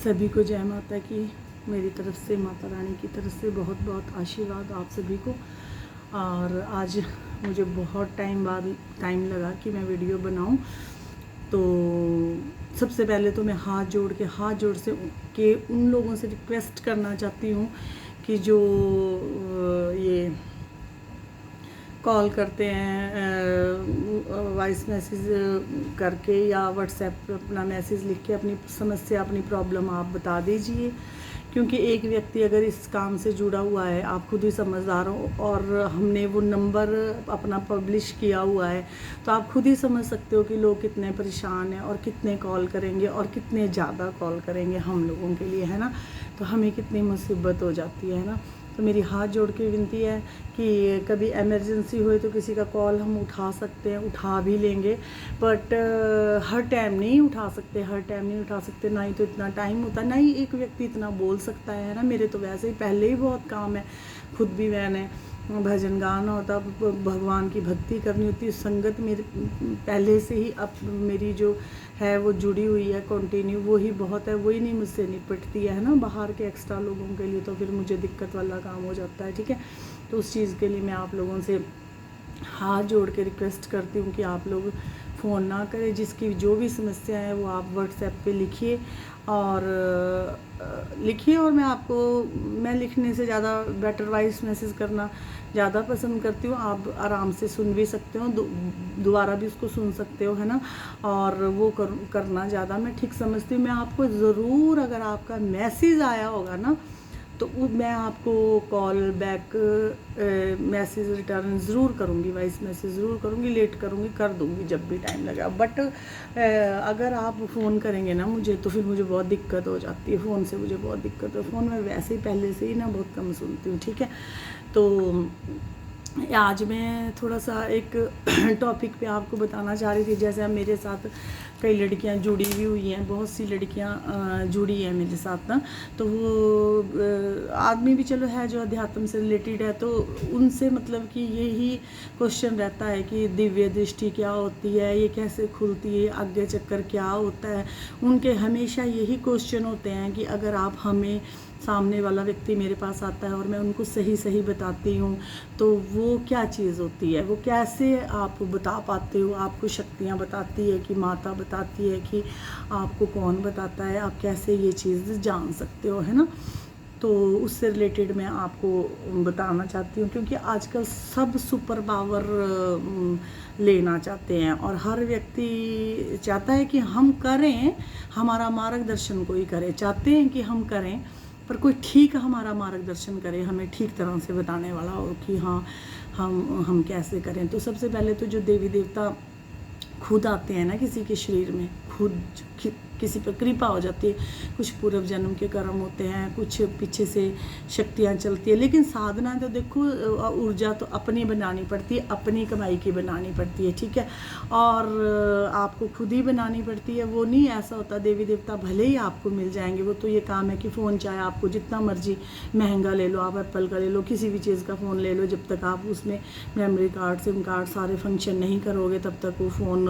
सभी को जय माता की। मेरी तरफ से, माता रानी की तरफ से बहुत बहुत आशीर्वाद आप सभी को। और आज मुझे बहुत टाइम बाद टाइम लगा कि मैं वीडियो बनाऊं। तो सबसे पहले तो मैं हाथ जोड़ के उन लोगों से रिक्वेस्ट करना चाहती हूँ कि जो ये कॉल करते हैं वॉइस मैसेज करके या व्हाट्सएप पे अपना मैसेज लिख के अपनी समस्या, अपनी प्रॉब्लम आप बता दीजिए। क्योंकि एक व्यक्ति अगर इस काम से जुड़ा हुआ है, आप खुद ही समझदार हो, और हमने वो नंबर अपना पब्लिश किया हुआ है, तो आप खुद ही समझ सकते हो कि लोग कितने परेशान हैं और कितने कॉल करेंगे और कितने ज़्यादा कॉल करेंगे हम लोगों के लिए, है ना। तो हमें कितनी मुसीबत हो जाती है ना। तो मेरी हाथ जोड़ के विनती है कि कभी इमरजेंसी हुए तो किसी का कॉल हम उठा सकते हैं, उठा भी लेंगे, बट हर टाइम नहीं उठा सकते, ना ही तो इतना टाइम होता है, ना ही एक व्यक्ति इतना बोल सकता है ना। मेरे तो वैसे ही पहले ही बहुत काम है, खुद भी मैंने भजन गाना होता, भगवान की भक्ति करनी होती है, संगत मेरे पहले से ही अब मेरी जो है वो जुड़ी हुई है कंटिन्यू, वो ही बहुत है, वही नहीं मुझसे निपटती है ना। बाहर के एक्स्ट्रा लोगों के लिए तो फिर मुझे दिक्कत वाला काम हो जाता है, ठीक है। तो उस चीज़ के लिए मैं आप लोगों से हाथ जोड़ के रिक्वेस्ट करती हूँ कि आप लोग फ़ोन ना करें। जिसकी जो भी समस्या है वो आप व्हाट्सएप पे लिखिए और मैं लिखने से ज़्यादा बेटर वॉइस मैसेज करना ज़्यादा पसंद करती हूँ। आप आराम से सुन भी सकते हो, दोबारा भी उसको सुन सकते हो, है ना। और वो करना ज़्यादा मैं ठीक समझती हूँ। मैं आपको ज़रूर, अगर आपका मैसेज आया होगा ना, तो मैं आपको कॉल बैक मैसेज रिटर्न ज़रूर करूँगी, वॉइस मैसेज ज़रूर करूँगी, लेट करूँगी, कर दूँगी जब भी टाइम लगा। बट अगर आप फ़ोन करेंगे ना मुझे, तो फिर मुझे बहुत दिक्कत हो जाती है। फ़ोन से मुझे बहुत दिक्कत है, फ़ोन में वैसे ही पहले से ही ना बहुत कम सुनती हूँ, ठीक है। तो आज मैं थोड़ा सा एक टॉपिक पे आपको बताना चाह रही थी। जैसे अब मेरे साथ कई लड़कियां जुड़ी भी हुई हैं, बहुत सी लड़कियां जुड़ी हैं मेरे साथ ना। तो वो आदमी भी चलो है जो अध्यात्म से रिलेटेड है, तो उनसे मतलब कि यही क्वेश्चन रहता है कि दिव्य दृष्टि क्या होती है, ये कैसे खुलती है, आगे चक्कर क्या होता है। उनके हमेशा यही क्वेश्चन होते हैं कि अगर आप हमें, सामने वाला व्यक्ति मेरे पास आता है और मैं उनको सही सही बताती हूँ, तो वो क्या चीज़ होती है, वो कैसे आप बता पाते हो। आपको शक्तियाँ बताती है कि माता बताती है कि आपको कौन बताता है, आप कैसे ये चीज़ जान सकते हो, है ना। तो उससे रिलेटेड मैं आपको बताना चाहती हूँ, क्योंकि आजकल सब सुपर पावर लेना चाहते हैं और हर व्यक्ति चाहता है कि हम करें, हमारा मार्गदर्शन कोई करे, चाहते हैं कि हम करें, पर कोई ठीक हमारा मार्गदर्शन करे, हमें ठीक तरह से बताने वाला हो कि हाँ हम कैसे करें। तो सबसे पहले तो जो देवी देवता खुद आते हैं ना किसी के शरीर में, खुद किसी पर कृपा हो जाती है। कुछ पूर्व जन्म के कर्म होते हैं, कुछ पीछे से शक्तियाँ चलती है, लेकिन साधना तो देखो ऊर्जा तो अपनी बनानी पड़ती है, अपनी कमाई की बनानी पड़ती है, ठीक है। और आपको खुद ही बनानी पड़ती है। वो नहीं ऐसा होता देवी देवता भले ही आपको मिल जाएंगे, वो तो ये काम है कि फ़ोन चाहे आपको जितना मर्जी महंगा ले लो, आप एप्पल का ले लो, किसी भी चीज़ का फ़ोन ले लो, जब तक आप उसमें मेमोरी कार्ड, सिम कार्ड सारे फंक्शन नहीं करोगे, तब तक वो फ़ोन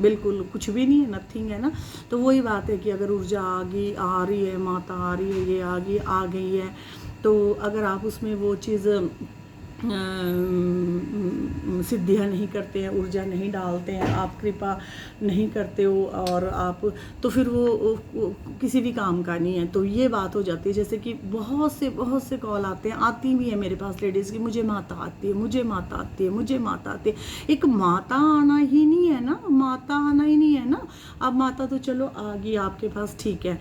बिल्कुल कुछ भी नहीं है, नथिंग है ना। तो वही बात है कि अगर ऊर्जा आ रही है, माता आ रही है, ये आ गई है, तो अगर आप उसमें वो चीज़ सिद्धियाँ नहीं करते हैं, ऊर्जा नहीं डालते हैं, आप कृपा नहीं करते हो, और आप तो फिर वो किसी भी काम का नहीं है। तो ये बात हो जाती है। जैसे कि बहुत से कॉल आते हैं, आती भी है मेरे पास लेडीज़ की, मुझे माता आती है, मुझे माता आती है, मुझे माता आती है। एक माता आना ही नहीं है ना, माता आना ही नहीं है ना। अब माता तो चलो आ गई आपके पास, ठीक है,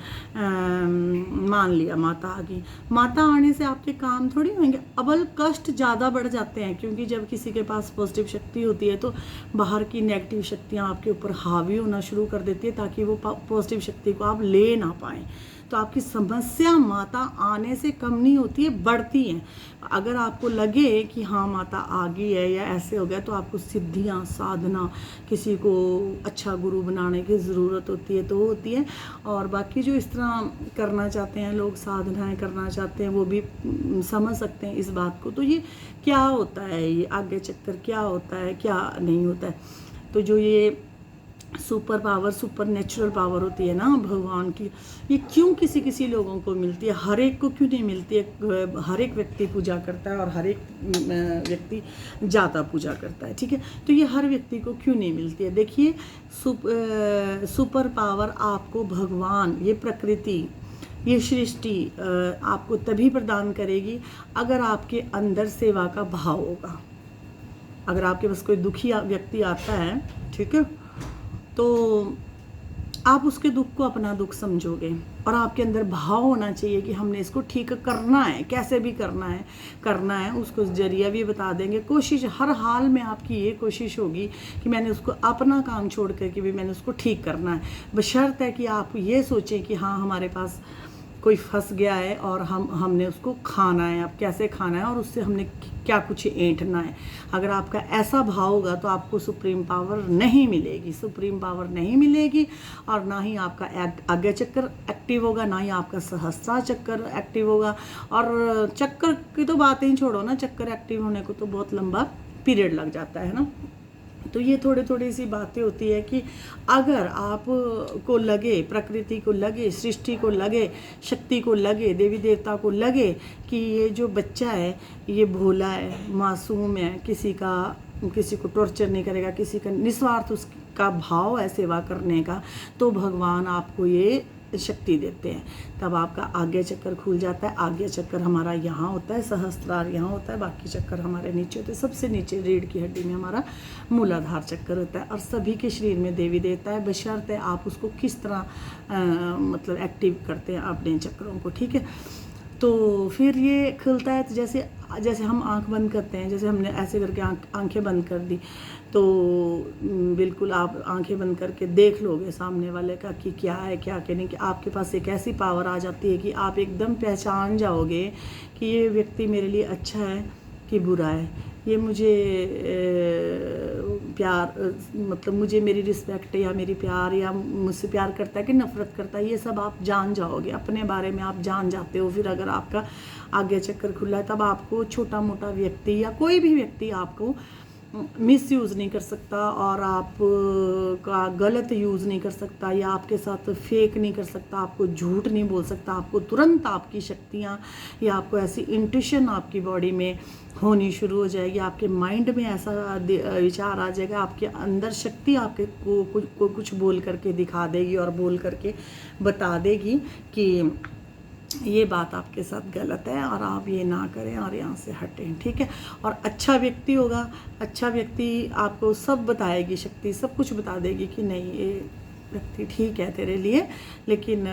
मान लिया माता आ गई। माता आने से आपके काम थोड़ी होंगे, अबल कष्ट ज़्यादा बढ़ जाते हैं। क्योंकि जब किसी के पास पॉजिटिव शक्ति होती है, तो बाहर की नेगेटिव शक्तियाँ आपके ऊपर हावी होना शुरू कर देती है, ताकि वो पॉजिटिव शक्ति को आप ले ना पाएँ। तो आपकी समस्या माता आने से कम नहीं होती है, बढ़ती हैं। अगर आपको लगे कि हाँ माता आ गई है या ऐसे हो गया, तो आपको सिद्धियाँ, साधना, किसी को अच्छा गुरु बनाने की ज़रूरत होती है, तो होती है। और बाकी जो इस तरह करना चाहते हैं लोग, साधनाएं करना चाहते हैं, वो भी समझ सकते हैं इस बात को। तो ये क्या होता है, ये आगे चक्कर क्या होता है, क्या नहीं होता है। तो जो ये super power, super natural power होती है ना भगवान की, ये क्यों किसी किसी लोगों को मिलती है, हर एक को क्यों नहीं मिलती है। हर एक व्यक्ति पूजा करता है और हर एक व्यक्ति ज़्यादा पूजा करता है, ठीक है। तो ये हर व्यक्ति को क्यों नहीं मिलती है। देखिए सुपर पावर आपको भगवान, ये प्रकृति, ये सृष्टि आपको तभी प्रदान करेगी अगर आपके अंदर सेवा का भाव होगा। अगर आपके पास कोई दुखी व्यक्ति आता है, ठीक है, तो आप उसके दुख को अपना दुख समझोगे और आपके अंदर भाव होना चाहिए कि हमने इसको ठीक करना है, कैसे भी करना है उसको जरिया भी बता देंगे। कोशिश हर हाल में आपकी ये कोशिश होगी कि मैंने उसको अपना काम छोड़ करके भी मैंने उसको ठीक करना है, बशर्त है कि आप ये सोचें कि हाँ हमारे पास कोई फंस गया है और हमने उसको खाना है, अब कैसे खाना है और उससे हमने क्या कुछ ऐंठना है। अगर आपका ऐसा भाव होगा तो आपको सुप्रीम पावर नहीं मिलेगी, सुप्रीम पावर नहीं मिलेगी और ना ही आपका आज्ञा चक्र एक्टिव होगा, ना ही आपका सहस्त्रार चक्र एक्टिव होगा। और चक्कर की तो बात ही छोड़ो ना, चक्कर एक्टिव होने को तो बहुत लंबा पीरियड लग जाता है ना। तो ये थोड़ी सी बातें होती है कि अगर आप को लगे, प्रकृति को लगे, सृष्टि को लगे, शक्ति को लगे, देवी देवता को लगे कि ये जो बच्चा है ये भोला है, मासूम है, किसी को टॉर्चर नहीं करेगा, किसी का निस्वार्थ उसका भाव है सेवा करने का, तो भगवान आपको ये शक्ति देते हैं। तब आपका आज्ञा चक्कर खुल जाता है। आज्ञा चक्कर हमारा यहाँ होता है, सहस्त्रार यहाँ होता है, बाकी चक्कर हमारे नीचे होते हैं। सबसे नीचे रीढ़ की हड्डी में हमारा मूलाधार चक्कर होता है और सभी के शरीर में देवी देवता है, बशर्ते आप उसको किस तरह मतलब एक्टिव करते हैं अपने चक्रों को, ठीक है। तो फिर ये खुलता है, तो जैसे हम आंख बंद करते हैं, जैसे हमने ऐसे करके आंखें बंद कर दी, तो बिल्कुल आप आंखें बंद करके देख लोगे सामने वाले का कि क्या है क्या नहीं, कि आपके पास एक ऐसी पावर आ जाती है कि आप एकदम पहचान जाओगे कि ये व्यक्ति मेरे लिए अच्छा है कि बुरा है, ये मुझे प्यार मतलब मुझे मेरी रिस्पेक्ट या मेरी प्यार या मुझसे प्यार करता है कि नफ़रत करता है, ये सब आप जान जाओगे, अपने बारे में आप जान जाते हो। फिर अगर आपका आज्ञा चक्कर खुला है तब आपको छोटा मोटा व्यक्ति या कोई भी व्यक्ति आपको मिस यूज़ नहीं कर सकता और आप का गलत यूज़ नहीं कर सकता या आपके साथ फेक नहीं कर सकता, आपको झूठ नहीं बोल सकता। आपको तुरंत आपकी शक्तियाँ या आपको ऐसी इंट्यूशन आपकी बॉडी में होनी शुरू हो जाएगी, आपके माइंड में ऐसा विचार आ जाएगा, आपके अंदर शक्ति आपके को कुछ बोल करके दिखा देगी और बोल करके बता देगी कि ये बात आपके साथ गलत है और आप ये ना करें और यहाँ से हटें, ठीक है। और अच्छा व्यक्ति होगा, अच्छा व्यक्ति आपको सब बताएगी, शक्ति सब कुछ बता देगी कि नहीं ये व्यक्ति ठीक है तेरे लिए, लेकिन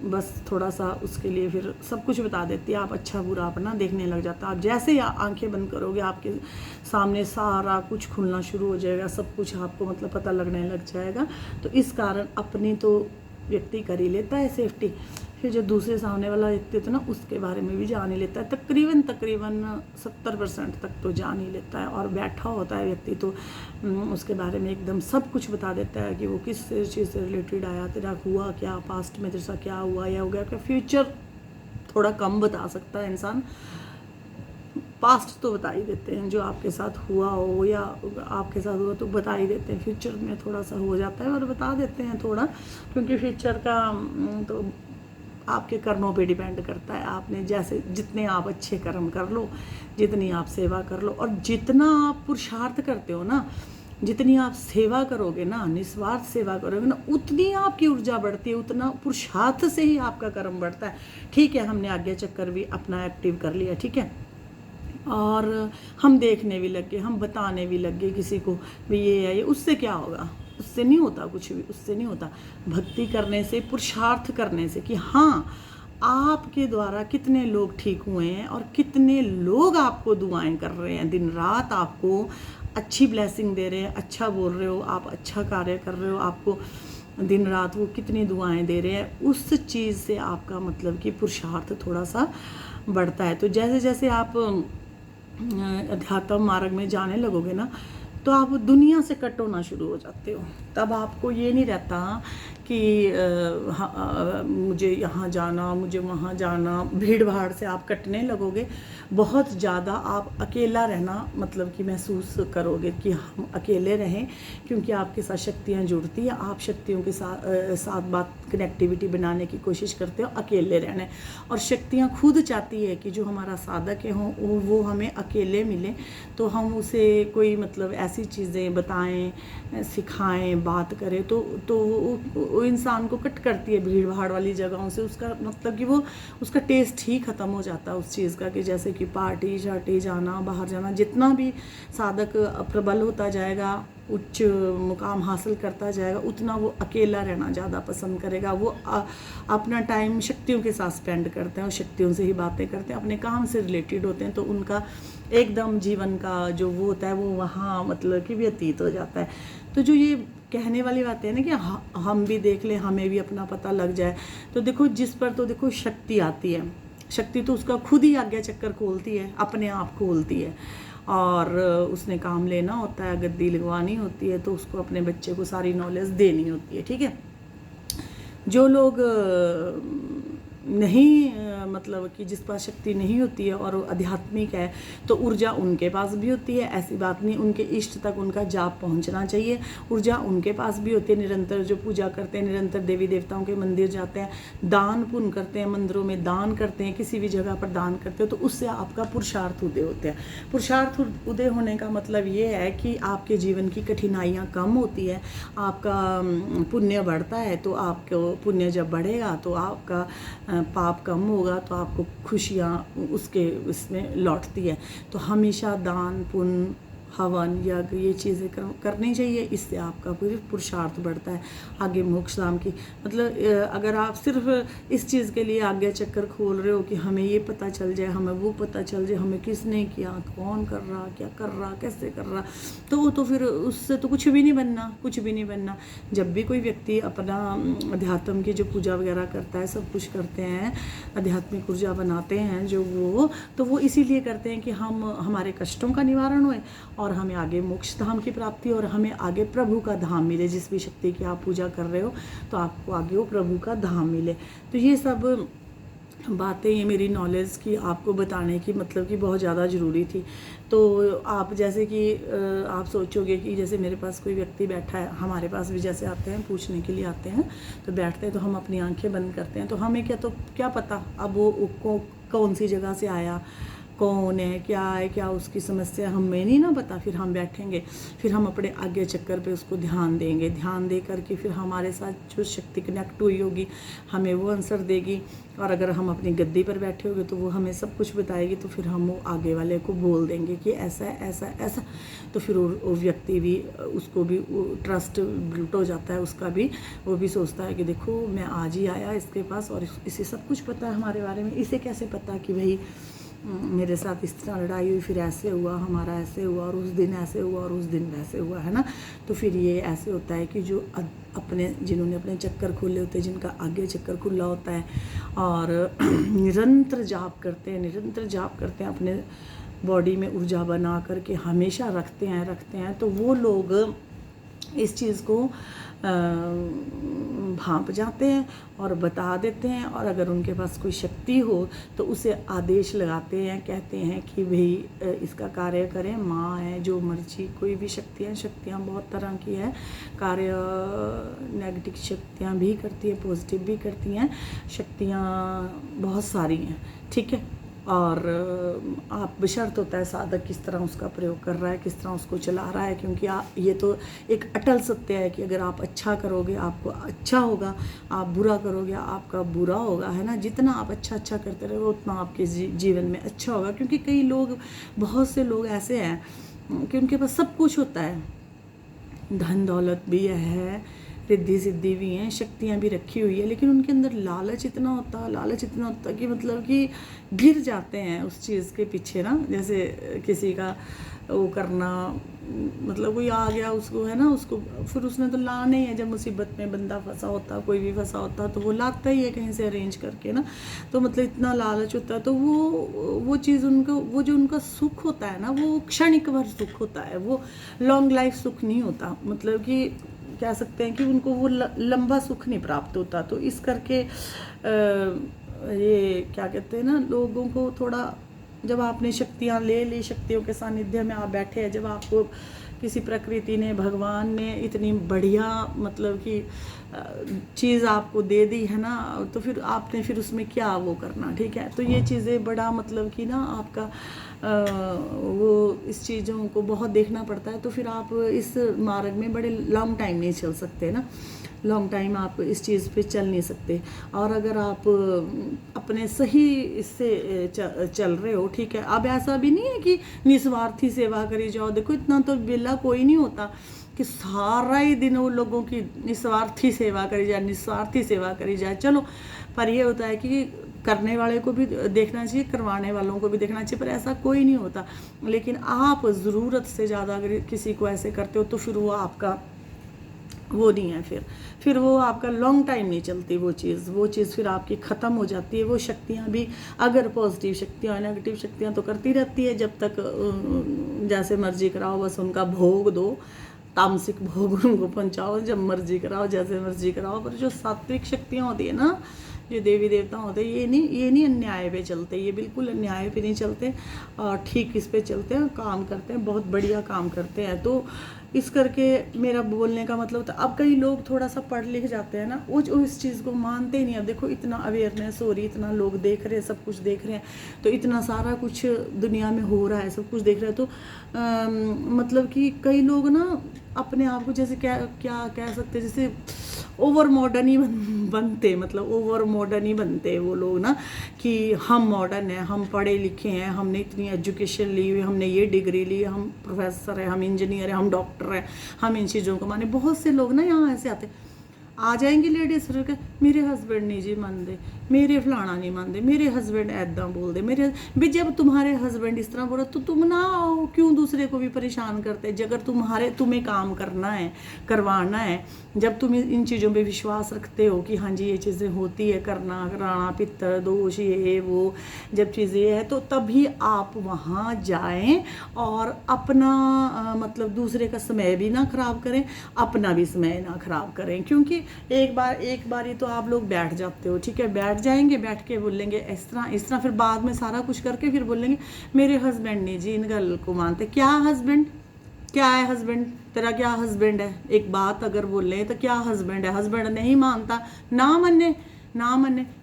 बस थोड़ा सा उसके लिए फिर सब कुछ बता देती है। आप अच्छा बुरा अपना देखने लग जाता है। आप जैसे ही आंखें बंद करोगे आपके सामने सारा कुछ खुलना शुरू हो जाएगा, सब कुछ आपको मतलब पता लगने लग जाएगा। तो इस कारण अपनी तो व्यक्ति कर ही लेता है सेफ्टी, फिर जो दूसरे सामने वाला व्यक्ति होता है ना उसके बारे में भी जान ही लेता है। तकरीबन 70% तक तो जान ही लेता है और बैठा होता है व्यक्ति तो उसके बारे में एकदम सब कुछ बता देता है कि वो किस चीज़ से रिलेटेड आया, तेरा हुआ क्या, पास्ट में तेरे साथ क्या हुआ या हो गया क्या। फ्यूचर थोड़ा कम बता सकता है इंसान, पास्ट तो बता ही देते हैं, जो आपके साथ हुआ हो या आपके साथ हुआ तो बता ही देते हैं। फ्यूचर में थोड़ा सा हो जाता है और बता देते हैं थोड़ा, क्योंकि फ्यूचर का तो आपके कर्मों पे डिपेंड करता है। आपने जैसे जितने आप अच्छे कर्म कर लो, जितनी आप सेवा कर लो और जितना आप पुरुषार्थ करते हो ना, जितनी आप सेवा करोगे ना, निस्वार्थ सेवा करोगे ना, उतनी आपकी ऊर्जा बढ़ती है, उतना पुरुषार्थ से ही आपका कर्म बढ़ता है, ठीक है। हमने आज्ञा चक्कर भी अपना एक्टिव कर लिया, ठीक है, और हम देखने भी लग गए, हम बताने भी लग गए किसी को भी ये है ये, उससे क्या होगा, उससे नहीं होता कुछ भी, उससे नहीं होता। भक्ति करने से, पुरुषार्थ करने से कि हाँ आपके द्वारा कितने लोग ठीक हुए हैं और कितने लोग आपको दुआएं कर रहे हैं, दिन रात आपको अच्छी ब्लेसिंग दे रहे हैं, अच्छा बोल रहे हो, आप अच्छा कार्य कर रहे हो, आपको दिन रात वो कितनी दुआएं दे रहे हैं, उस चीज़ से आपका मतलब कि पुरुषार्थ थोड़ा सा बढ़ता है। तो जैसे जैसे आप अध्यात्म मार्ग में जाने लगोगे ना, तो आप दुनिया से कट होना शुरू हो जाते हो। तब आपको ये नहीं रहता कि मुझे यहाँ जाना, मुझे वहाँ जाना, भीड़ भाड़ से आप कटने लगोगे, बहुत ज़्यादा आप अकेला रहना मतलब कि महसूस करोगे कि हम अकेले रहें, क्योंकि आपके साथ शक्तियाँ जुड़ती हैं, आप शक्तियों के साथ बात कनेक्टिविटी बनाने की कोशिश करते हो अकेले रहने, और शक्तियाँ खुद चाहती है कि जो हमारा साधक है वो हमें अकेले मिले, तो हम उसे कोई मतलब ऐसी चीज़ें बताएं, सिखाएं, बात करें, तो वो इंसान को कट करती है भीड़ भाड़ वाली जगहों से। उसका मतलब कि वो उसका टेस्ट ही ख़त्म हो जाता है उस चीज़ का, कि जैसे कि पार्टी शार्टी जाना, बाहर जाना। जितना भी साधक प्रबल होता जाएगा, उच्च मुकाम हासिल करता जाएगा, उतना वो अकेला रहना ज़्यादा पसंद करेगा। वो अपना टाइम शक्तियों के साथ स्पेंड करते हैं और शक्तियों से ही बातें करते हैं, अपने काम से रिलेटेड होते हैं, तो उनका एकदम जीवन का जो वो होता है वो वहाँ मतलब कि व्यतीत हो जाता है। तो जो ये कहने वाली बातें हैं ना कि हम भी देख लें, हमें भी अपना पता लग जाए, तो देखो जिस पर तो देखो शक्ति आती है, शक्ति तो उसका खुद ही आज्ञा चक्कर खोलती है, अपने आप खोलती है, और उसने काम लेना होता है, गद्दी लगवानी होती है, तो उसको अपने बच्चे को सारी नॉलेज देनी होती है, ठीक है। जो लोग नहीं मतलब कि जिस पास शक्ति नहीं होती है और वो आध्यात्मिक है, तो ऊर्जा उनके पास भी होती है, ऐसी बात नहीं। उनके इष्ट तक उनका जाप पहुंचना चाहिए, ऊर्जा उनके पास भी होती है। निरंतर जो पूजा करते हैं, निरंतर देवी देवताओं के मंदिर जाते हैं, दान पुण्य करते हैं, मंदिरों में दान करते हैं, किसी भी जगह पर दान करते हो, तो उससे आपका पुरुषार्थ उदय होते हैं। पुरुषार्थ उदय होने का मतलब ये है कि आपके जीवन की कठिनाइयाँ कम होती है, आपका पुण्य बढ़ता है, तो आपको पुण्य जब बढ़ेगा तो आपका पाप कम होगा, तो आपको खुशियाँ उसके इसमें लौटती है। तो हमेशा दान पुण्य, हवन, यज्ञ, ये चीज़ें करनी चाहिए, इससे आपका पूरी पुरुषार्थ बढ़ता है आगे मोक्ष धाम की। मतलब अगर आप सिर्फ इस चीज़ के लिए आगे चक्कर खोल रहे हो कि हमें ये पता चल जाए, हमें वो पता चल जाए, हमें किसने किया, कौन कर रहा, क्या कर रहा, कैसे कर रहा, तो वो तो फिर उससे तो कुछ भी नहीं बनना, कुछ भी नहीं बनना। जब भी कोई व्यक्ति अपना अध्यात्म की जो पूजा वगैरह करता है, सब कुछ करते हैं, आध्यात्मिक ऊर्जा बनाते हैं जो वो, तो वो इसीलिए करते हैं कि हमारे कष्टों का निवारण होए और हमें आगे मोक्ष धाम की प्राप्ति और हमें आगे प्रभु का धाम मिले। जिस भी शक्ति की आप पूजा कर रहे हो, तो आपको आगे वो प्रभु का धाम मिले। तो ये सब बातें, ये मेरी नॉलेज की आपको बताने की मतलब कि बहुत ज़्यादा ज़रूरी थी। तो आप जैसे कि आप सोचोगे कि जैसे मेरे पास कोई व्यक्ति बैठा है, हमारे पास भी जैसे आते हैं पूछने के लिए आते हैं, तो बैठते हैं तो हम अपनी आंखें बंद करते हैं, तो हमें क्या पता अब वो कौन सी जगह से आया, कौन है, क्या उसकी समस्या हमें नहीं ना पता। फिर हम बैठेंगे, फिर हम अपने आगे चक्कर पे उसको ध्यान देंगे, ध्यान दे करके फिर हमारे साथ जो शक्ति कनेक्ट हुई होगी हमें वो आंसर देगी। और अगर हम अपनी गद्दी पर बैठे होंगे तो वो हमें सब कुछ बताएगी, तो फिर हम वो आगे वाले को बोल देंगे कि ऐसा ऐसा ऐसा, तो फिर वो व्यक्ति भी, उसको भी ट्रस्ट बिल्ट हो जाता है, उसका भी, वो भी सोचता है कि देखो मैं आज ही आया इसके पास और इसे सब कुछ पता है हमारे बारे में, इसे कैसे पता कि भाई मेरे साथ इस तरह लड़ाई हुई, फिर ऐसे हुआ, हमारा ऐसे हुआ, और उस दिन ऐसे हुआ, और उस दिन वैसे हुआ, है ना। तो फिर ये ऐसे होता है कि जो जिन्होंने अपने चक्कर खोले होते हैं, जिनका आगे चक्कर खुला होता है और निरंतर जाप करते हैं, अपने बॉडी में ऊर्जा बना करके हमेशा रखते हैं, तो वो लोग इस चीज़ को भांप जाते हैं और बता देते हैं। और अगर उनके पास कोई शक्ति हो तो उसे आदेश लगाते हैं, कहते हैं कि भाई इसका कार्य करें। माँ है, जो मर्जी, कोई भी शक्तियाँ बहुत तरह की है, कार्य नेगेटिव शक्तियाँ भी करती है, पॉजिटिव भी करती हैं, शक्तियाँ बहुत सारी हैं, ठीक है। और आप बशर्त होता है साधक किस तरह उसका प्रयोग कर रहा है, किस तरह उसको चला रहा है, क्योंकि ये तो एक अटल सत्य है कि अगर आप अच्छा करोगे आपको अच्छा होगा, आप बुरा करोगे आपका बुरा होगा, है ना। जितना आप अच्छा करते रहोगे उतना आपके जीवन में अच्छा होगा। क्योंकि कई लोग, बहुत से लोग ऐसे हैं कि उनके पास सब कुछ होता है, धन दौलत भी है, रिद्धि सिद्धि भी हैं, शक्तियाँ भी रखी हुई है, लेकिन उनके अंदर लालच इतना होता कि मतलब कि गिर जाते हैं उस चीज़ के पीछे ना। जैसे किसी का वो करना, मतलब कोई आ गया उसको, है ना, उसको फिर उसने तो लाना ही है। जब मुसीबत में बंदा फंसा होता, कोई भी फंसा होता, तो वो लाता ही है कहीं से अरेंज करके ना। तो मतलब इतना लालच होता है, तो वो चीज़ उनको, वो जो उनका सुख होता है ना, वो क्षणिक भर सुख होता है, वो लॉन्ग लाइफ सुख नहीं होता। मतलब कि कह सकते हैं कि उनको वो लंबा सुख नहीं प्राप्त होता। तो इस करके ये क्या कहते हैं ना, लोगों को थोड़ा, जब आपने शक्तियाँ ले ली, शक्तियों के सानिध्य में आप बैठे हैं, जब आपको किसी प्रकृति ने, भगवान ने इतनी बढ़िया मतलब कि चीज़ आपको दे दी है ना, तो फिर आपने फिर उसमें क्या वो करना, ठीक है। तो ये चीज़ें बड़ा मतलब कि ना आपका वो इस चीज़ों को बहुत देखना पड़ता है। तो फिर आप इस मार्ग में बड़े लॉन्ग टाइम नहीं चल सकते ना, लॉन्ग टाइम आप इस चीज़ पे चल नहीं सकते। और अगर आप अपने सही इससे चल रहे हो, ठीक है। अब ऐसा भी नहीं है कि निस्वार्थी सेवा करी जाओ, देखो इतना तो बेला कोई नहीं होता कि सारा ही दिन वो लोगों की निस्वार्थी सेवा करी जाए, निस्वार्थी सेवा करी जाए। चलो, पर ये होता है कि करने वाले को भी देखना चाहिए, करवाने वालों को भी देखना चाहिए, पर ऐसा कोई नहीं होता। लेकिन आप ज़रूरत से ज़्यादा अगर किसी को ऐसे करते हो तो फिर वो आपका वो नहीं है, फिर वो आपका लॉन्ग टाइम नहीं चलती वो चीज़ फिर आपकी ख़त्म हो जाती है। वो शक्तियाँ भी, अगर पॉजिटिव शक्तियाँ, नेगेटिव शक्तियाँ तो करती रहती है, जब तक जैसे मर्जी कराओ, बस उनका भोग दो, तामसिक भोग उनको पहुँचाओ, जब मर्जी कराओ, जैसे मर्जी कराओ। पर जो सात्विक शक्तियाँ होती है ना, जो देवी देवता होते हैं, ये नहीं अन्याय पे चलते, ये बिल्कुल अन्याय पे नहीं चलते, और ठीक इस पे चलते हैं, काम करते हैं, बहुत बढ़िया काम करते हैं। तो इस करके मेरा बोलने का मतलब था, अब कई लोग थोड़ा सा पढ़ लिख जाते हैं ना, वो इस चीज़ को मानते ही नहीं। अब देखो इतना अवेयरनेस हो रही, इतना लोग देख रहे हैं, सब कुछ देख रहे हैं, तो इतना सारा कुछ दुनिया में हो रहा है, सब कुछ देख रहे हैं, तो मतलब कि कई लोग ना अपने आप को जैसे क्या कह सकते हैं, जैसे ओवर मॉडर्न ही बनते, मतलब ओवर मॉडर्न ही बनते वो लोग ना, कि हम मॉडर्न हैं, हम पढ़े लिखे हैं, हमने इतनी एजुकेशन ली हुई, हमने ये डिग्री ली, हम प्रोफेसर हैं, हम इंजीनियर हैं, हम डॉक्टर हैं, हम इन चीज़ों को माने। बहुत से लोग ना यहाँ ऐसे आते, आ जाएंगी लेडीज, फिर मेरे हस्बैंड नहीं जी मानते, मेरे फलाना नहीं मानते, मेरे हस्बैंड ऐदा बोलते, मेरे भी। जब तुम्हारे हस्बैंड इस तरह बोला तो तुम ना आओ, क्यों दूसरे को भी परेशान करते? अगर तुम्हें काम करना है, करवाना है, जब तुम इन चीज़ों पे विश्वास रखते हो कि हाँ जी ये चीज़ें होती है, करना कराना, पितर दोष, ये वो, जब चीज़ें है, तो तभी आप वहाँ जाएं और अपना मतलब दूसरे का समय भी ना खराब करें, अपना भी समय ना खराब करें। क्योंकि एक बार ही तो आप लोग बैठ जाते हो, ठीक है, बैठ जाएंगे, बैठ के बोलेंगे इस तरह, फिर बाद में सारा कुछ करके फिर बोलेंगे मेरे हस्बैंड नहीं जी इन गल को मानते। क्या हस्बैंड, क्या है हस्बैंड तेरा, क्या हस्बैंड है? एक बात अगर बोले तो क्या हस्बैंड है? हस्बैंड नहीं मानता, ना मने।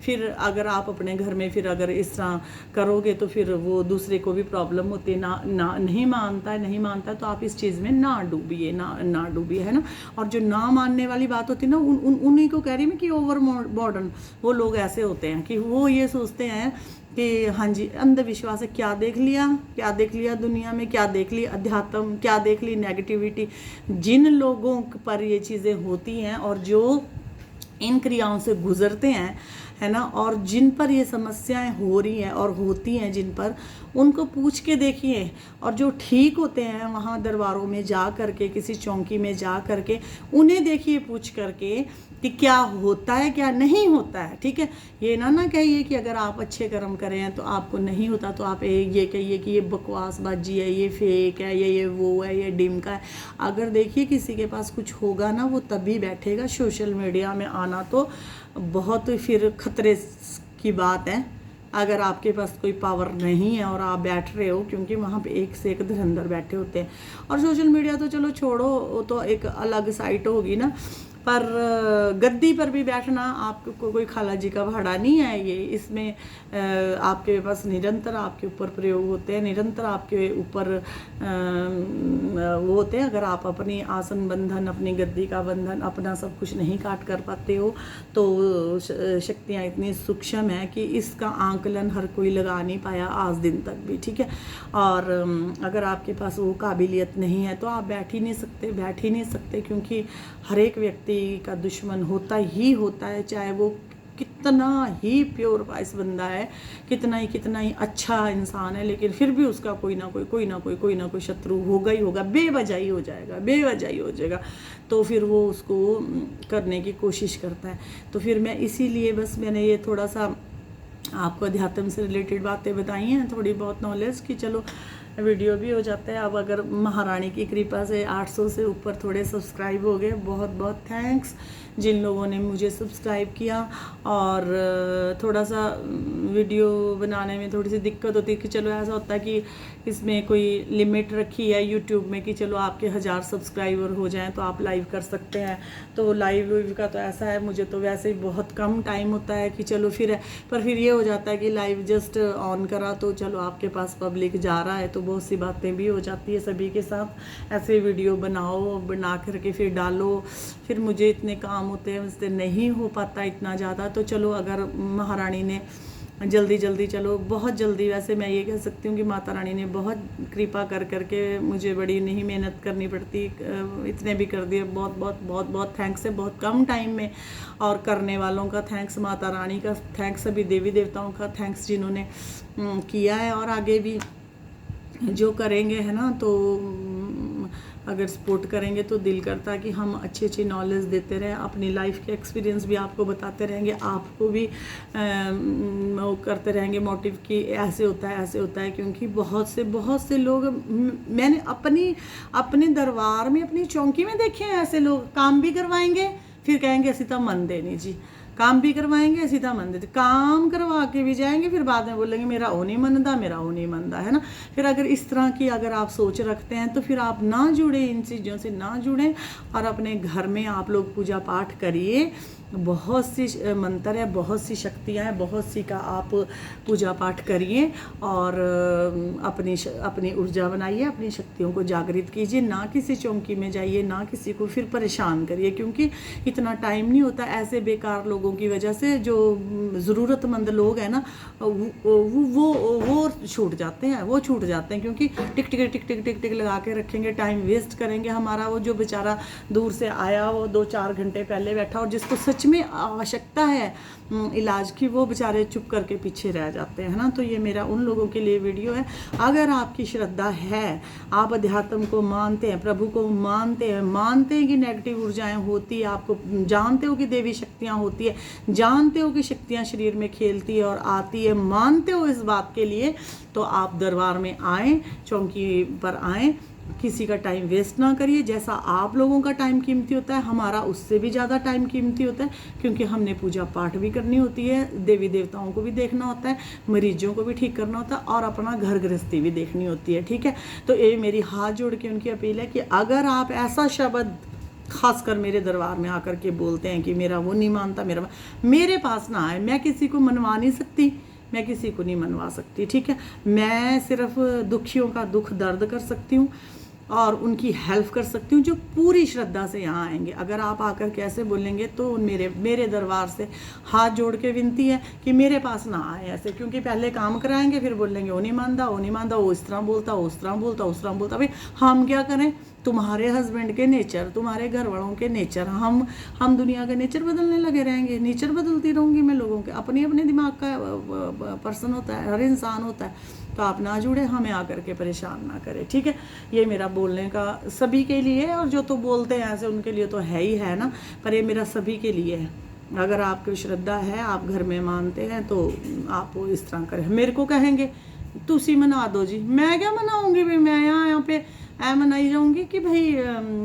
फिर अगर आप अपने घर में फिर अगर इस तरह करोगे तो फिर वो दूसरे को भी प्रॉब्लम होती है। ना नहीं मानता है तो आप इस चीज़ में ना डूबिए, ना डूबिए, है ना। और जो ना मानने वाली बात होती है ना, उन्हीं को कह रही मैं कि ओवर मॉडर्न वो लोग ऐसे होते हैं कि वो ये सोचते हैं कि हाँ जी अंधविश्वास है, क्या देख लिया दुनिया में, क्या देख ली अध्यात्म, क्या देख ली नेगेटिविटी। जिन लोगों पर ये चीज़ें होती हैं और जो इन क्रियाओं से गुजरते हैं, है ना, और जिन पर ये समस्याएं हो रही हैं और होती हैं जिन पर, उनको पूछ के देखिए। और जो ठीक होते हैं वहाँ दरबारों में जा करके, किसी चौकी में जा करके उन्हें देखिए पूछ करके कि क्या होता है क्या नहीं होता है, ठीक है। ये ना कहिए कि अगर आप अच्छे कर्म करें हैं तो आपको नहीं होता, तो आप ये कहिए कि ये बकवासबाजी है, ये फेक है, ये वो है, ये डिम का है। अगर देखिए किसी के पास कुछ होगा ना, वो तभी बैठेगा। सोशल मीडिया में आना तो बहुत फिर खतरे की बात है अगर आपके पास कोई पावर नहीं है और आप बैठ रहे हो, क्योंकि वहाँ पे एक से एक धुरंधर बैठे होते हैं। और सोशल मीडिया तो चलो छोड़ो, वो तो एक अलग साइट होगी ना, पर गद्दी पर भी बैठना आपको कोई खाला जी का भाड़ा नहीं है ये। इसमें आपके पास निरंतर आपके ऊपर प्रयोग होते हैं, निरंतर आपके ऊपर वो होते हैं। अगर आप अपनी आसन बंधन, अपनी गद्दी का बंधन, अपना सब कुछ नहीं काट कर पाते हो, तो शक्तियाँ इतनी सूक्ष्म है कि इसका आंकलन हर कोई लगा नहीं पाया आज दिन तक भी, ठीक है। और अगर आपके पास वो काबिलियत नहीं है तो आप बैठ ही नहीं सकते, क्योंकि हर एक व्यक्ति का दुश्मन होता है, चाहे वो कितना ही प्योर वाइस बंदा है, कितना ही अच्छा इंसान है, लेकिन फिर भी उसका कोई ना कोई शत्रु होगा ही होगा, बेवजह ही हो जाएगा। तो फिर वो उसको करने की कोशिश करता है। तो फिर मैं इसीलिए बस मैंने ये थोड़ा सा आपको अध्यात्म से रिलेटेड बातें बताई हैं, थोड़ी बहुत नॉलेज, कि चलो वीडियो भी हो जाता है। अब अगर महारानी की कृपा से 800 से ऊपर थोड़े सब्सक्राइब हो गए, बहुत बहुत थैंक्स जिन लोगों ने मुझे सब्सक्राइब किया। और थोड़ा सा वीडियो बनाने में थोड़ी सी दिक्कत होती है कि चलो ऐसा होता है कि इसमें कोई लिमिट रखी है यूट्यूब में कि चलो आपके 1000 सब्सक्राइबर हो जाएं तो आप लाइव कर सकते हैं। तो लाइव का तो ऐसा है, मुझे तो वैसे ही बहुत कम टाइम होता है कि चलो फिर ये हो जाता है कि लाइव जस्ट ऑन करा तो चलो आपके पास पब्लिक जा रहा है, तो बहुत सी बातें भी हो जाती है सभी के साथ। ऐसे वीडियो बनाओ, बना करके फिर डालो, फिर मुझे इतने काम होते हैं, उससे नहीं हो पाता इतना ज़्यादा। तो चलो अगर महारानी ने जल्दी चलो बहुत जल्दी, वैसे मैं ये कह सकती हूँ कि माता रानी ने बहुत कृपा कर करके मुझे बड़ी नहीं मेहनत करनी पड़ती, इतने भी कर दिए। बहुत बहुत बहुत बहुत थैंक्स है, बहुत कम टाइम में। और करने वालों का थैंक्स, माता रानी का थैंक्स, सभी देवी देवताओं का थैंक्स जिन्होंने किया है और आगे भी जो करेंगे, है ना। तो अगर सपोर्ट करेंगे तो दिल करता है कि हम अच्छी अच्छी नॉलेज देते रहें, अपनी लाइफ के एक्सपीरियंस भी आपको बताते रहेंगे, आपको भी वो करते रहेंगे मोटिव कि ऐसे होता है। क्योंकि बहुत से लोग मैंने अपने दरबार में, अपनी चौकी में देखे हैं ऐसे लोग, काम भी करवाएंगे फिर कहेंगे असी तो मन देनी जी, काम भी करवाएंगे असी तो मन देते, काम करवा के भी जाएंगे फिर बाद में बोलेंगे मेरा वो नहीं मनदा, मेरा वो नहीं मनदा, है ना। फिर अगर इस तरह की अगर आप सोच रखते हैं तो फिर आप ना जुड़े, इन चीज़ों से ना जुड़ें और अपने घर में आप लोग पूजा पाठ करिए। बहुत सी मंत्र है, बहुत सी शक्तियाँ हैं, बहुत सी का आप पूजा पाठ करिए और अपनी ऊर्जा बनाइए, अपनी शक्तियों को जागृत कीजिए। ना किसी चौकी में जाइए, ना किसी को फिर परेशान करिए, क्योंकि इतना टाइम नहीं होता। ऐसे बेकार लोगों की वजह से जो ज़रूरतमंद लोग हैं ना वो छूट जाते हैं, क्योंकि टिक टिक टिक टिक टिक टिक लगा के रखेंगे, टाइम वेस्ट करेंगे हमारा। वो जो बेचारा दूर से आया, वो 2-4 घंटे पहले बैठा और जिसको सच में आवश्यकता है इलाज की, वो बेचारे चुप करके पीछे रह जाते हैं, ना। तो ये मेरा उन लोगों के लिए वीडियो है। अगर आपकी श्रद्धा है, आप अध्यात्म को मानते हैं, प्रभु को मानते हैं कि नेगेटिव ऊर्जाएं होती है, आपको जानते हो कि देवी शक्तियां होती है, जानते हो कि शक्तियां शरीर में खेलती है और आती है, मानते हो इस बात के लिए, तो आप दरबार में आएँ, चौकी पर आएँ। किसी का टाइम वेस्ट ना करिए। जैसा आप लोगों का टाइम कीमती होता है, हमारा उससे भी ज़्यादा टाइम कीमती होता है, क्योंकि हमने पूजा पाठ भी करनी होती है, देवी देवताओं को भी देखना होता है, मरीजों को भी ठीक करना होता है और अपना घर गृहस्थी भी देखनी होती है, ठीक है। तो ये मेरी हाथ जोड़ के उनकी अपील है कि अगर आप ऐसा शब्द खासकर मेरे दरबार में आकर के बोलते हैं कि मेरा वो नहीं मानता, मेरे पास ना आए, मैं किसी को मनवा नहीं सकती, मैं किसी को नहीं मनवा सकती, ठीक है। मैं सिर्फ दुखियों का दुख दर्द कर सकती हूँ और उनकी हेल्प कर सकती हूँ जो पूरी श्रद्धा से यहाँ आएंगे। अगर आप आकर कैसे बोलेंगे तो मेरे दरबार से हाथ जोड़ के विनती है कि मेरे पास ना आए ऐसे, क्योंकि पहले काम कराएंगे फिर बोलेंगे वो नहीं मानता, वो इस तरह बोलता, उस तरह बोलता। भाई हम क्या करें, तुम्हारे हस्बैंड के नेचर, तुम्हारे घर वालों के नेचर, हम दुनिया का नेचर बदलने लगे रहेंगे। नेचर बदलती रहूँगी मैं लोगों के, अपने दिमाग का पर्सन होता है, हर इंसान होता है। तो आप ना जुड़े, हमें आकर के परेशान ना करें, ठीक है। ये मेरा बोलने का सभी के लिए है, और जो तो बोलते हैं ऐसे उनके लिए तो है ही है ना, पर ये मेरा सभी के लिए है। अगर आपकी श्रद्धा है, आप घर में मानते हैं, तो आप इस तरह करें। मेरे को कहेंगे तुसी मना दो जी, मैं क्या मनाऊंगी भाई, मैं यहाँ पे मनाई जाऊंगी कि भाई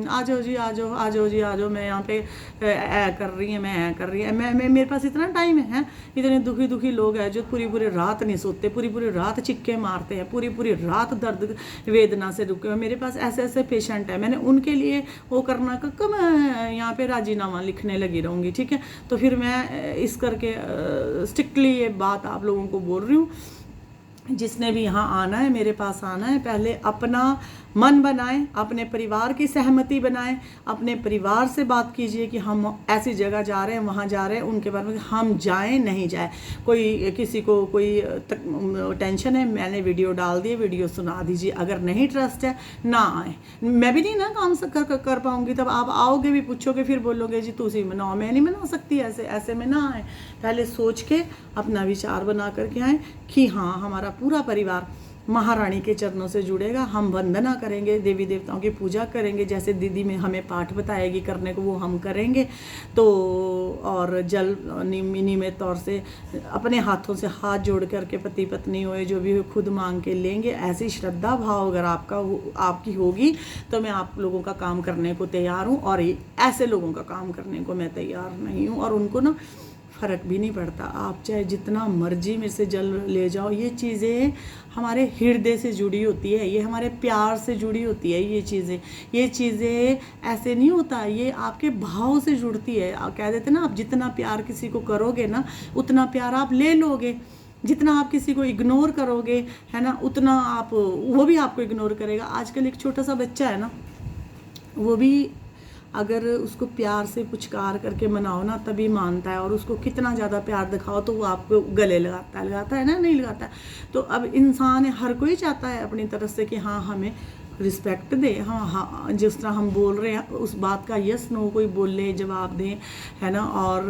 आ जाओ जी, आ जाओ, मैं यहाँ पे कर रही है, मैं कर रही है, मैं मेरे पास इतना टाइम है। इतने दुखी लोग हैं जो पूरी रात नहीं सोते, पूरी रात चिक्के मारते हैं, पूरी रात दर्द वेदना से रुके हुए। मेरे पास ऐसे पेशेंट है, मैंने उनके लिए वो करना कब मैं यहाँ पे राजीनामा लिखने लगी रहूँगी, ठीक है। तो फिर मैं इस करके स्ट्रिक्टली ये बात आप लोगों को बोल रही हूँ। जिसने भी यहाँ आना है, मेरे पास आना है, पहले अपना मन बनाएं, अपने परिवार की सहमति बनाएं, अपने परिवार से बात कीजिए कि हम ऐसी जगह जा रहे हैं, वहाँ जा रहे हैं, उनके बारे में हम जाएं नहीं जाएं। कोई किसी को कोई टेंशन है, मैंने वीडियो डाल दी, वीडियो सुना दीजिए। अगर नहीं ट्रस्ट है ना आए, मैं भी नहीं ना काम कर पाऊँगी। तब आप आओगे भी, पूछोगे, फिर बोलोगे जी तुसी मनाओ, मैं नहीं मना सकती, ऐसे में ना आए। पहले सोच के अपना विचार बना करके आए कि हाँ हमारा पूरा परिवार महारानी के चरणों से जुड़ेगा। हम वंदना करेंगे, देवी देवताओं की पूजा करेंगे, जैसे दीदी में हमें पाठ बताएगी करने को वो हम करेंगे। तो और जल नियमित तौर से अपने हाथों से हाथ जोड़ करके पति पत्नी होए जो भी हो खुद मांग के लेंगे। ऐसी श्रद्धा भाव अगर आपकी होगी तो मैं आप लोगों का काम करने को तैयार हूँ, और ऐसे लोगों का काम करने को मैं तैयार नहीं हूँ। और उनको ना फ़र्क भी नहीं पड़ता, आप चाहे जितना मर्जी मेरे से जल ले जाओ। ये चीज़ें हमारे हृदय से जुड़ी होती है, ये हमारे प्यार से जुड़ी होती है। ये चीज़ें ऐसे नहीं होता, ये आपके भाव से जुड़ती है। आप कह देते ना, आप जितना प्यार किसी को करोगे ना उतना प्यार आप ले लोगे। जितना आप किसी को इग्नोर करोगे है ना, उतना वो भी आपको इग्नोर करेगा। आजकल एक छोटा सा बच्चा है ना, वो भी अगर उसको प्यार से पुचकार करके मनाओ ना तभी मानता है, और उसको कितना ज़्यादा प्यार दिखाओ तो वो आपको गले लगाता है ना, नहीं लगाता है। तो अब इंसान है, हर कोई चाहता है अपनी तरफ से कि हाँ हमें रिस्पेक्ट दे, हाँ जिस तरह हम बोल रहे हैं उस बात का यस नो कोई बोले, जवाब दें, है ना। और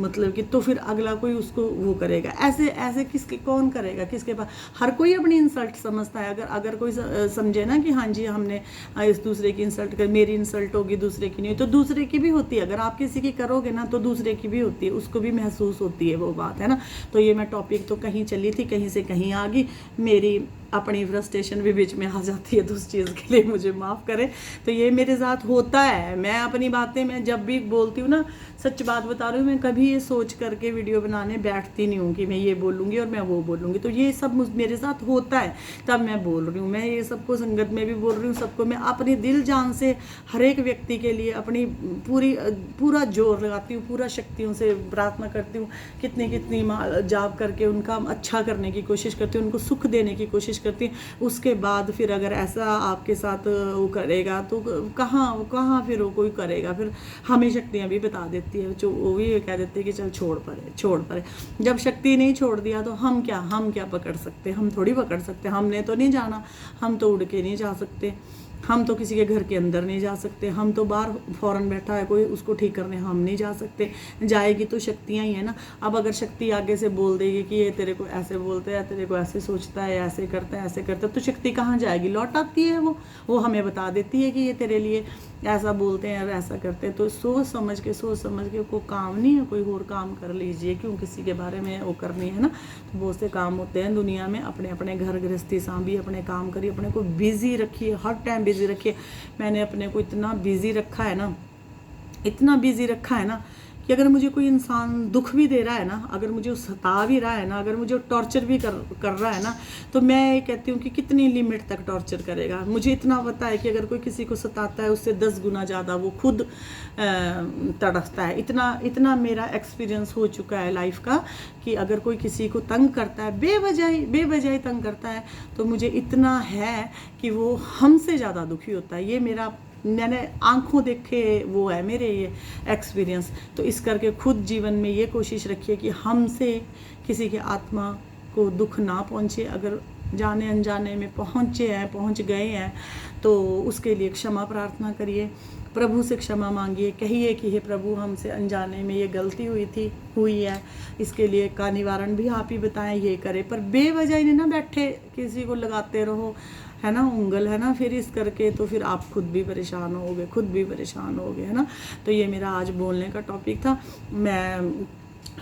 मतलब कि तो फिर अगला कोई उसको वो करेगा। ऐसे कौन करेगा, किसके पास? हर कोई अपनी इंसल्ट समझता है। अगर कोई समझे ना कि हाँ जी हमने इस दूसरे की इंसल्ट कर, मेरी इंसल्ट होगी दूसरे की नहीं, तो दूसरे की भी होती है। अगर आप किसी की करोगे ना तो दूसरे की भी होती है, उसको भी महसूस होती है वो बात, है ना। तो ये मैं टॉपिक तो कहीं चली थी, कहीं से कहीं आ गई, मेरी अपनी फ्रस्ट्रेशन भी बीच में आ जाती है, तो उस चीज़ के लिए मुझे माफ़ करें। तो ये मेरे साथ होता है। मैं अपनी बातें मैं जब भी बोलती हूँ ना, सच बात बता रही हूँ, मैं कभी ये सोच करके वीडियो बनाने बैठती नहीं हूँ कि मैं ये बोलूँगी और मैं वो बोलूँगी। तो ये सब मेरे साथ होता है, तब मैं बोल रही हूँ। मैं ये सबको संगत में भी बोल रही हूँ, सबको मैं अपनी दिल जान से हर एक व्यक्ति के लिए अपनी पूरा जोर लगाती हूँ, पूरा शक्तियों से प्रार्थना करती हूँ, कितनी जाप करके उनका अच्छा करने की कोशिश करती हूँ, उनको सुख देने की कोशिश करती हूँ। उसके बाद फिर अगर ऐसा आपके साथ वो करेगा तो कहाँ फिर वो कोई करेगा। फिर हमें शक्तियाँ भी बता देती है, जो वो भी कह देते हैं कि चल छोड़ परे। जब शक्ति नहीं छोड़ दिया तो हम क्या पकड़ सकते? हम थोड़ी पकड़ सकते, हमने तो नहीं जाना, हम तो उड़ के नहीं जा सकते, हम तो किसी के घर के अंदर नहीं जा सकते, हम तो बाहर फौरन बैठा है कोई, उसको ठीक करने हम नहीं जा सकते। जाएगी तो शक्तियाँ ही है ना। अब अगर शक्ति आगे से बोल देगी कि ये तेरे को ऐसे बोलता है, तेरे को ऐसे सोचता है, ऐसे करता है, तो शक्ति कहाँ जाएगी? लौट आती है वो हमें बता देती है कि ये तेरे लिए ऐसा बोलते हैं और ऐसा करते हैं। तो सोच समझ के कोई काम नहीं है, कोई और काम कर लीजिए, क्यों किसी के बारे में वो करनी है ना। तो बहुत से काम होते हैं दुनिया में, अपने घर गृहस्थी सांभी, अपने काम करिए, अपने को बिजी रखिए, हर टाइम बिजी रखिए। मैंने अपने को इतना बिजी रखा है ना कि अगर मुझे कोई इंसान दुख भी दे रहा है ना, अगर मुझे सता भी रहा है ना, अगर मुझे टॉर्चर भी कर रहा है ना, तो मैं ये कहती हूँ कि कितनी लिमिट तक टॉर्चर करेगा। मुझे इतना पता है कि अगर कोई किसी को सताता है उससे 10 गुना ज़्यादा वो खुद तड़पता है। इतना मेरा एक्सपीरियंस हो चुका है लाइफ का कि अगर कोई किसी को तंग करता है, बेवजह तंग करता है, तो मुझे इतना है कि वो हमसे ज़्यादा दुखी होता है। ये मैंने आंखों देखे वो है मेरे ये एक्सपीरियंस। तो इस करके खुद जीवन में ये कोशिश रखिए कि हमसे किसी के आत्मा को दुख ना पहुँचे। अगर जाने अनजाने में पहुँच गए हैं तो उसके लिए क्षमा प्रार्थना करिए, प्रभु से क्षमा मांगिए, कहिए कि हे प्रभु हमसे अनजाने में ये गलती हुई है, इसके लिए का निवारण भी आप ही बताएं, ये करें। पर बेवजह ही ना बैठे किसी को लगाते रहो, है ना, उंगल, है ना। फिर इस करके तो फिर आप खुद भी परेशान होगे, है ना। तो ये मेरा आज बोलने का टॉपिक था। मैं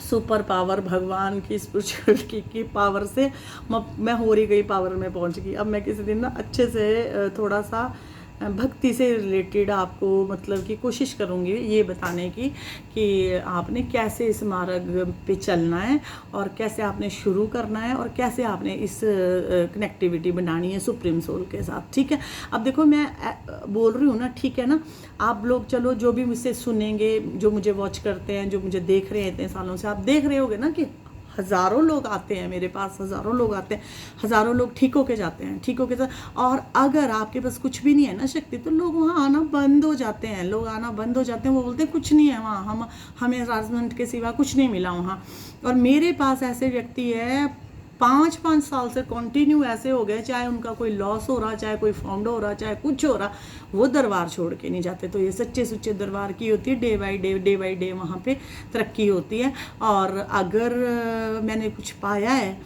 सुपर पावर भगवान की स्पिरिचुअलिटी की पावर से मैं हो रही गई पावर में पहुंच गई। अब मैं किसी दिन ना अच्छे से थोड़ा सा भक्ति से रिलेटेड आपको मतलब कि कोशिश करूँगी ये बताने की कि आपने कैसे इस मार्ग पे चलना है और कैसे आपने शुरू करना है और कैसे आपने इस कनेक्टिविटी बनानी है सुप्रीम सोल के साथ। ठीक है, अब देखो मैं बोल रही हूँ ना, ठीक है ना। आप लोग चलो जो भी मुझसे सुनेंगे, जो मुझे वॉच करते हैं, जो मुझे देख रहे हैं इतने सालों से, आप देख रहे होगे ना कि हज़ारों लोग आते हैं मेरे पास, हज़ारों लोग ठीक होके जाते हैं, ठीक होके और अगर आपके पास कुछ भी नहीं है ना शक्ति, तो लोग वहाँ आना बंद हो जाते हैं, वो बोलते हैं कुछ नहीं है वहाँ, हमें हरासमेंट के सिवा कुछ नहीं मिला वहाँ। और मेरे पास ऐसे व्यक्ति है 5-5 साल से कंटिन्यू ऐसे हो गए, चाहे उनका कोई लॉस हो रहा, चाहे कोई फाउंड हो रहा, चाहे कुछ हो रहा, वो दरबार छोड़ के नहीं जाते। तो ये सच्चे सुच्चे दरबार की होती है, डे बाई डे वहाँ पे तरक्की होती है। और अगर मैंने कुछ पाया है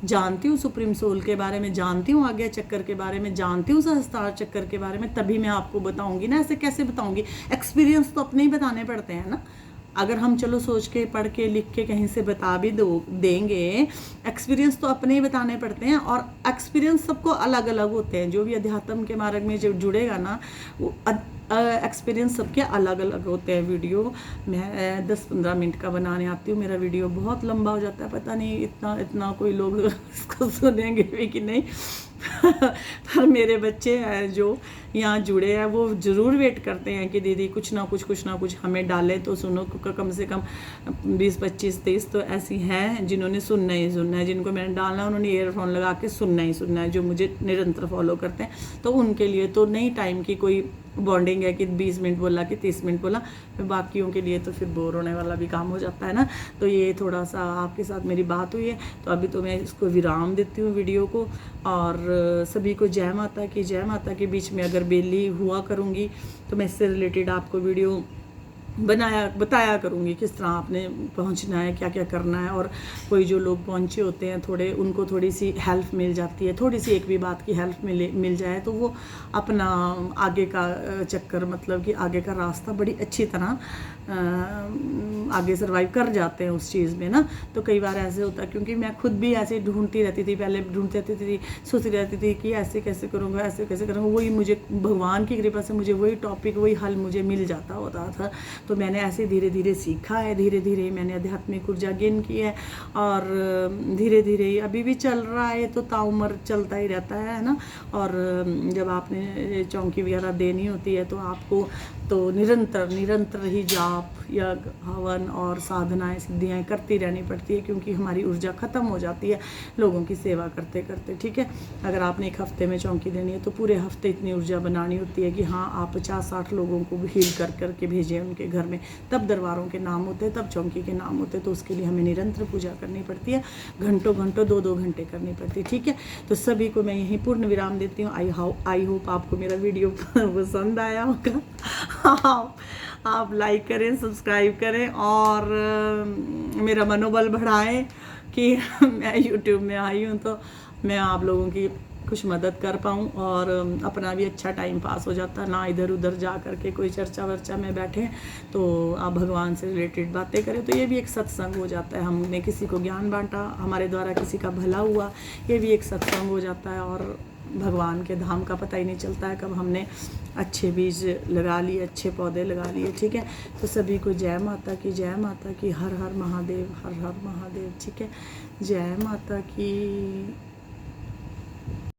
जानती हूँ सुप्रीम सोल के बारे में, जानती हूँ आज्ञा चक्कर के बारे में, जानती हूँ सहस्त्रार चक्कर के बारे में, तभी मैं आपको बताऊंगी ना, ऐसे कैसे बताऊंगी। एक्सपीरियंस तो अपने ही बताने पड़ते हैं ना। अगर हम चलो सोच के पढ़ के लिख के कहीं से बता भी देंगे, एक्सपीरियंस तो अपने ही बताने पड़ते हैं। और एक्सपीरियंस सबको अलग अलग होते हैं। जो भी अध्यात्म के मार्ग में जो जुड़ेगा ना, वो एक्सपीरियंस सबके अलग अलग होते हैं। वीडियो मैं 10-15 मिनट का बनाने आती हूँ, मेरा वीडियो बहुत लंबा हो जाता है, पता नहीं इतना कोई लोग इसको सुनेंगे भी कि नहीं। पर मेरे बच्चे हैं जो यहाँ जुड़े हैं, वो ज़रूर वेट करते हैं कि दीदी कुछ ना कुछ हमें डाले तो सुनो। कम से कम 20-25-30 तो ऐसी हैं जिन्होंने सुनना ही सुनना है, जिनको मैंने डालना उन्होंने ईयरफोन लगा के सुनना ही सुनना है, जो मुझे निरंतर फॉलो करते हैं। तो उनके लिए तो नहीं टाइम की कोई बॉन्डिंग है कि 20 मिनट बोला कि 30 मिनट बोला। बाकियों के लिए तो फिर बोर होने वाला भी काम हो जाता है ना। तो ये थोड़ा सा आपके साथ मेरी बात हुई है, तो अभी तो मैं इसको विराम देती हूँ वीडियो को। और सभी को जय माता की, जय माता के। बीच में अगर बेली हुआ करूँगी तो मैं इससे रिलेटेड आपको वीडियो बताया करूँगी, किस तरह आपने पहुँचना है, क्या क्या करना है। और कोई जो लोग पहुँचे होते हैं थोड़े, उनको थोड़ी सी हेल्प मिल जाती है, थोड़ी सी एक भी बात की हेल्प मिल जाए तो वो अपना आगे का चक्कर, मतलब कि आगे का रास्ता बड़ी अच्छी तरह आगे सर्वाइव कर जाते हैं उस चीज़ में ना। तो कई बार ऐसे होता है, क्योंकि मैं खुद भी ऐसे ढूंढती रहती थी, पहले ढूंढती रहती थी, सोचती रहती थी कि ऐसे कैसे करूँगा, ऐसे कैसे करूँगा। वही मुझे भगवान की कृपा से मुझे वही टॉपिक, वही हल मुझे मिल जाता होता था। तो मैंने ऐसे धीरे धीरे सीखा है, धीरे धीरे मैंने आध्यात्मिक ऊर्जा गेन की है। और धीरे धीरे अभी भी चल रहा है, तो ताउम्र चलता ही रहता है ना। और जब आपने चौंकी वगैरह देनी होती है तो आपको तो निरंतर ही जाप, यज्ञ, हवन और साधनाएं, सिद्धियाँ करती रहनी पड़ती है, क्योंकि हमारी ऊर्जा ख़त्म हो जाती है लोगों की सेवा करते करते। ठीक है, अगर आपने एक हफ्ते में चौंकी देनी है तो पूरे हफ्ते इतनी ऊर्जा बनानी होती है कि हाँ आप 50-60 लोगों को हील कर के भेजें उनके घर में। तब दरबारों के नाम होते हैं, तब चौंकी के नाम होते हैं। तो उसके लिए हमें निरंतर पूजा करनी पड़ती है, घंटों 2-2 घंटे करनी पड़ती है। ठीक है, तो सभी को मैं यहीं पूर्ण विराम देती हूँ। आई होप आपको मेरा वीडियो पसंद आया होगा। आप लाइक करें, सब्सक्राइब करें और मेरा मनोबल बढ़ाएं कि मैं यूट्यूब में आई हूँ तो मैं आप लोगों की कुछ मदद कर पाऊँ और अपना भी अच्छा टाइम पास हो जाता, ना इधर उधर जा कर के कोई चर्चा वर्चा में बैठे तो आप भगवान से रिलेटेड बातें करें। तो ये भी एक सत्संग हो जाता है, हमने किसी को ज्ञान बांटा, हमारे द्वारा किसी का भला हुआ, ये भी एक सत्संग हो जाता है। और भगवान के धाम का पता ही नहीं चलता है कब हमने अच्छे बीज लगा लिए, अच्छे पौधे लगा लिए। ठीक है, तो सभी को जय माता की, जय माता की। हर हर महादेव, हर हर महादेव। ठीक है, जय माता की।